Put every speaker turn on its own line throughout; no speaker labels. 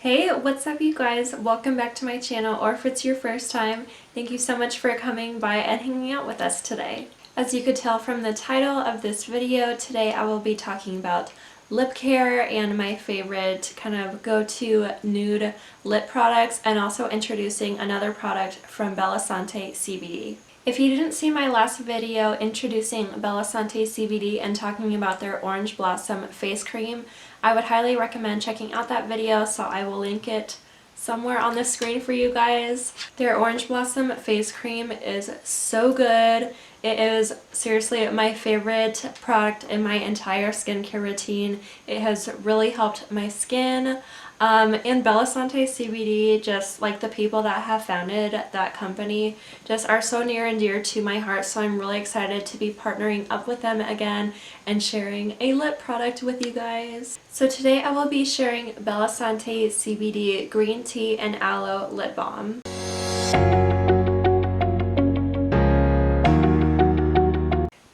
Hey, what's up you guys? Welcome back to my channel, or if it's your first time, thank you so much for coming by and hanging out with us today. As you could tell from the title of this video, today I will be talking about lip care and my favorite kind of go-to nude lip products, and also introducing another product from SANTE CBD. If you didn't see my last video introducing SANTE CBD and talking about their Orange Blossom face cream, I would highly recommend checking out that video, so I will link it somewhere on the screen for you guys. Their Orange Blossom face cream is so good. It is seriously my favorite product in my entire skincare routine. It has really helped my skin. And SANTE CBD, just like the people that have founded that company, just are so near and dear to my heart, so I'm really excited to be partnering up with them again and sharing a lip product with you guys. So today I will be sharing SANTE CBD Green Tea and Aloe Lip Balm.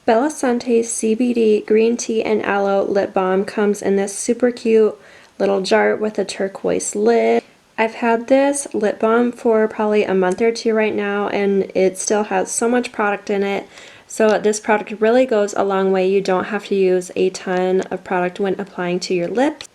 SANTE CBD Green Tea and Aloe Lip Balm comes in this super cute little jar with a turquoise lid. I've had this lip balm for probably a month or two right now, and it still has so much product in it. So this product really goes a long way. You don't have to use a ton of product when applying to your lips.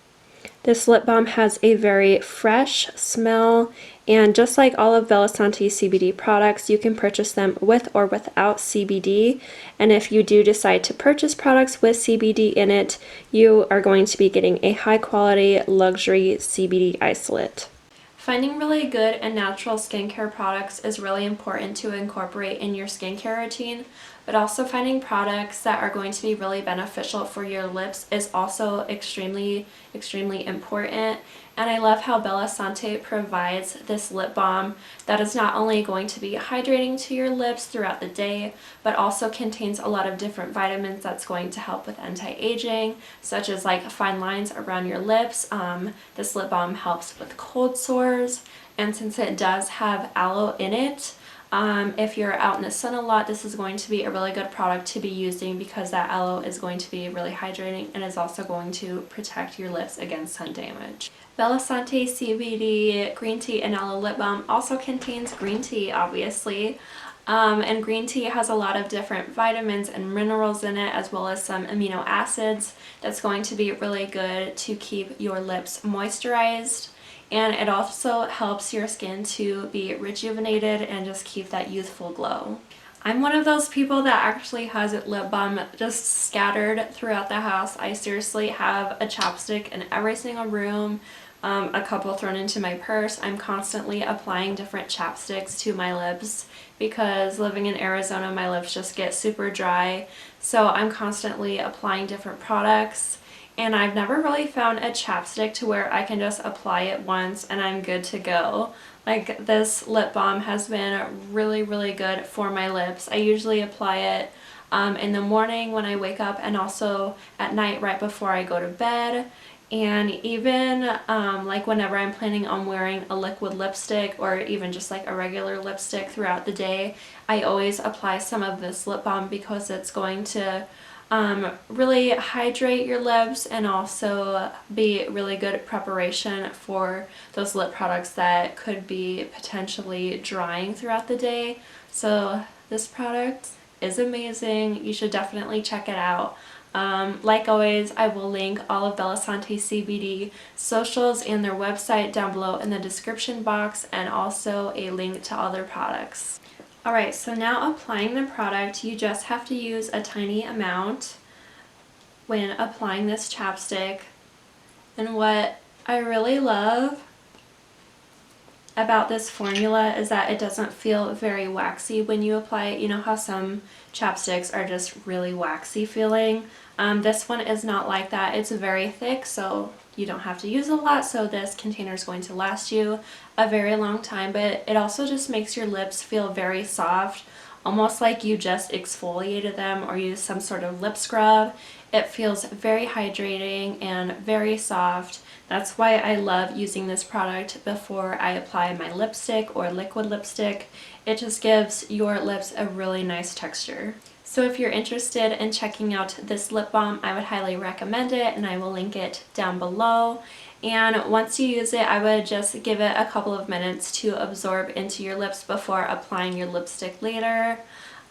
This lip balm has a very fresh smell, and just like all of SANTE CBD products, you can purchase them with or without CBD. And if you do decide to purchase products with CBD in it, you are going to be getting a high quality luxury CBD isolate. Finding really good and natural skincare products is really important to incorporate in your skincare routine, but also finding products that are going to be really beneficial for your lips is also extremely important. And I love how SANTE provides this lip balm that is not only going to be hydrating to your lips throughout the day, but also contains a lot of different vitamins that's going to help with anti-aging, such as like fine lines around your lips. This lip balm helps with cold sores, and since it does have aloe in it, if you're out in the sun a lot, this is going to be a really good product to be using, because that aloe is going to be really hydrating and is also going to protect your lips against sun damage. SANTE CBD Green Tea and Aloe Lip Balm also contains green tea, obviously. And green tea has a lot of different vitamins and minerals in it, as well as some amino acids that's going to be really good to keep your lips moisturized. And it also helps your skin to be rejuvenated and just keep that youthful glow. I'm one of those people that actually has lip balm just scattered throughout the house. I seriously have a chapstick in every single room, a couple thrown into my purse. I'm constantly applying different chapsticks to my lips because living in Arizona, my lips just get super dry. So I'm constantly applying different products. And I've never really found a chapstick to where I can just apply it once and I'm good to go. Like, this lip balm has been really good for my lips. I usually apply it in the morning when I wake up, and also at night right before I go to bed. And even like whenever I'm planning on wearing a liquid lipstick, or even just like a regular lipstick throughout the day, I always apply some of this lip balm because it's going to really hydrate your lips and also be really good preparation for those lip products that could be potentially drying throughout the day. So this product is amazing. You should definitely check it out. Like always, I will link all of SANTE CBD socials and their website down below in the description box, and also a link to all their products. Alright, so now applying the product, you just have to use a tiny amount when applying this chapstick. And what I really love about this formula is that it doesn't feel very waxy when you apply it. You know how some chapsticks are just really waxy feeling? This one is not like that. It's very thick, so you don't have to use a lot, so this container is going to last you a very long time, but it also just makes your lips feel very soft, almost like you just exfoliated them or used some sort of lip scrub. It feels very hydrating and very soft. That's why I love using this product before I apply my lipstick or liquid lipstick. It just gives your lips a really nice texture. So if you're interested in checking out this lip balm, I would highly recommend it, and I will link it down below. And once you use it, I would just give it a couple of minutes to absorb into your lips before applying your lipstick later.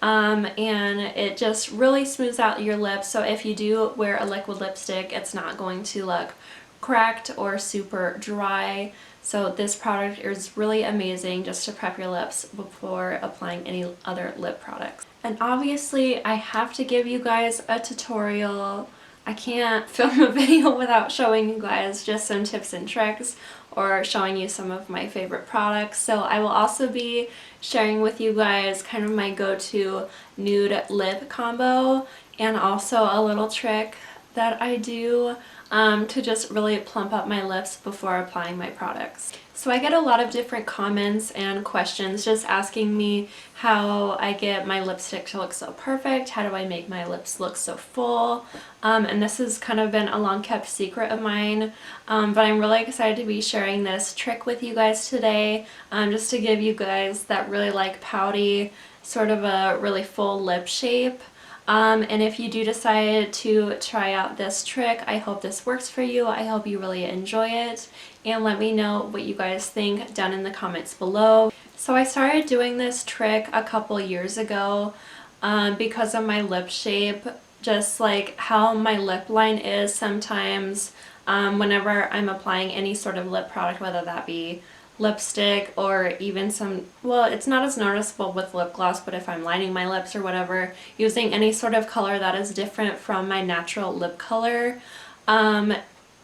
And it just really smooths out your lips, so if you do wear a liquid lipstick, it's not going to look cracked or super dry. So this product is really amazing just to prep your lips before applying any other lip products. And obviously I have to give you guys a tutorial. I can't film a video without showing you guys just some tips and tricks or showing you some of my favorite products. So I will also be sharing with you guys kind of my go-to nude lip combo and also a little trick that I do to just really plump up my lips before applying my products. So I get a lot of different comments and questions just asking me how I get my lipstick to look so perfect, how do I make my lips look so full, and this has kind of been a long kept secret of mine, but I'm really excited to be sharing this trick with you guys today, just to give you guys that really like pouty, sort of a really full lip shape. And if you do decide to try out this trick, I hope this works for you. I hope you really enjoy it, and let me know what you guys think down in the comments below. So I started doing this trick a couple years ago because of my lip shape, just like how my lip line is sometimes whenever I'm applying any sort of lip product, whether that be lipstick or even some, well, it's not as noticeable with lip gloss, but if I'm lining my lips or whatever, using any sort of color that is different from my natural lip color,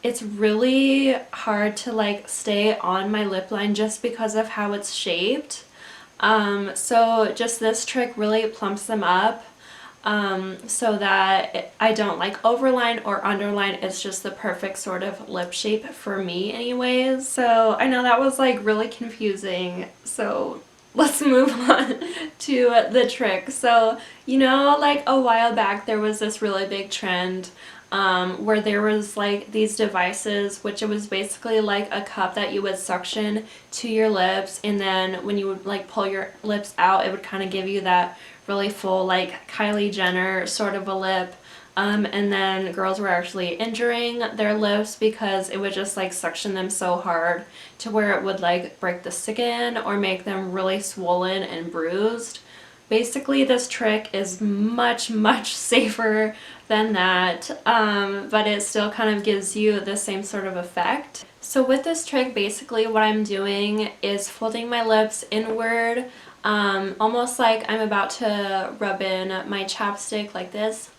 it's really hard to like stay on my lip line just because of how it's shaped. So just this trick really plumps them up so that I don't like overline or underline. It's just the perfect sort of lip shape for me anyways. So I know that was like really confusing, so let's move on to the trick. So you know, like a while back there was this really big trend where there was like these devices, which it was basically like a cup that you would suction to your lips, and then when you would like pull your lips out, it would kind of give you that really full like Kylie Jenner sort of a lip. And then girls were actually injuring their lips because it would just like suction them so hard to where it would like break the skin or make them really swollen and bruised. Basically this trick is much safer than that, but it still kind of gives you the same sort of effect. So with this trick, basically what I'm doing is folding my lips inward, almost like I'm about to rub in my chapstick like this,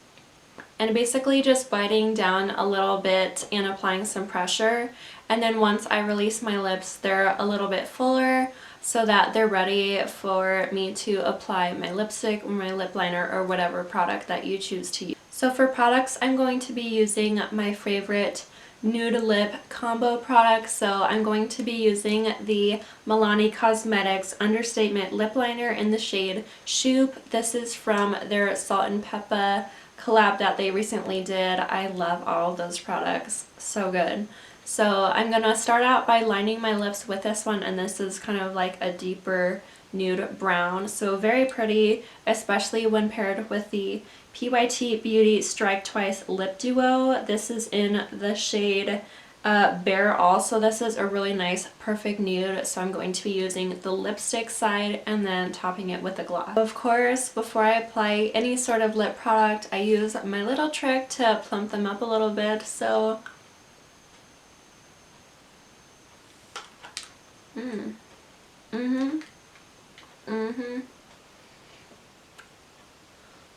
and basically just biting down a little bit and applying some pressure. And then once I release my lips, they're a little bit fuller so that they're ready for me to apply my lipstick or my lip liner or whatever product that you choose to use. So for products, I'm going to be using my favorite nude lip combo products. So I'm going to be using the Milani Cosmetics Understatement Lip Liner in the shade Shoop. This is from their Salt and Pepper collab that they recently did. I love all those products, so good. So I'm gonna start out by lining my lips with this one, and this is kind of like a deeper nude brown, so very pretty, especially when paired with the PYT Beauty Strike Twice Lip Duo. This is in the shade Bare All, so this is a really nice perfect nude, so I'm going to be using the lipstick side and then topping it with a gloss. Of course, before I apply any sort of lip product, I use my little trick to plump them up a little bit. So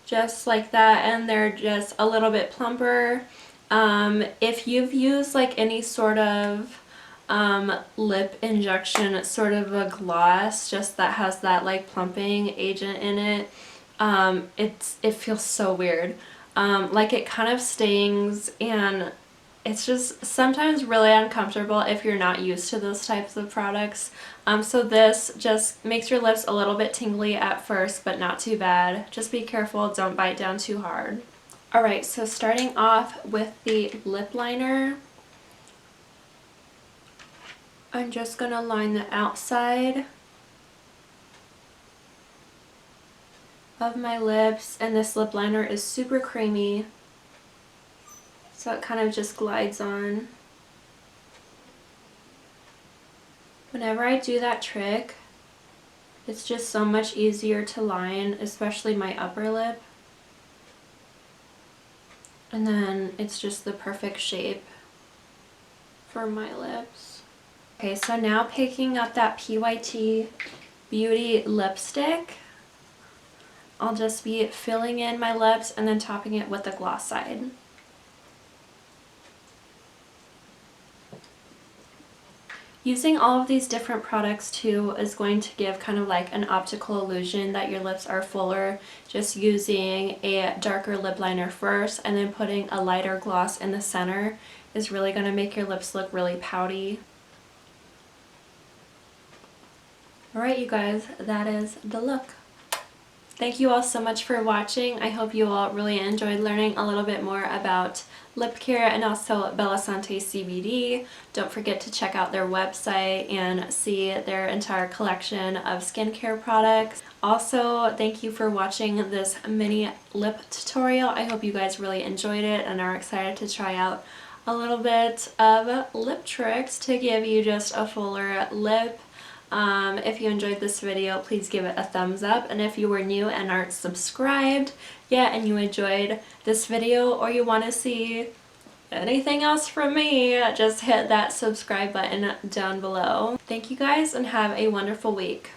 just like that, and they're just a little bit plumper. If you've used like any sort of lip injection, sort of a gloss just that has that like plumping agent in it, it feels so weird. Like it kind of stings, and it's just sometimes really uncomfortable if you're not used to those types of products. So this just makes your lips a little bit tingly at first, but not too bad. Just be careful, don't bite down too hard. Alright, so starting off with the lip liner, I'm just going to line the outside of my lips, and this lip liner is super creamy, so it kind of just glides on. Whenever I do that trick, it's just so much easier to line, especially my upper lip. And then it's just the perfect shape for my lips. Okay, so now picking up that PYT Beauty lipstick, I'll just be filling in my lips and then topping it with the gloss side. Using all of these different products too is going to give kind of like an optical illusion that your lips are fuller. Just using a darker lip liner first and then putting a lighter gloss in the center is really going to make your lips look really pouty. Alright you guys, that is the look. Thank you all so much for watching. I hope you all really enjoyed learning a little bit more about lip care and also Bella Sante CBD. Don't forget to check out their website and see their entire collection of skincare products. Also, thank you for watching this mini lip tutorial. I hope you guys really enjoyed it and are excited to try out a little bit of lip tricks to give you just a fuller lip. If you enjoyed this video, please give it a thumbs up, and if you were new and aren't subscribed yet and you enjoyed this video or you want to see anything else from me, just hit that subscribe button down below. Thank you guys and have a wonderful week.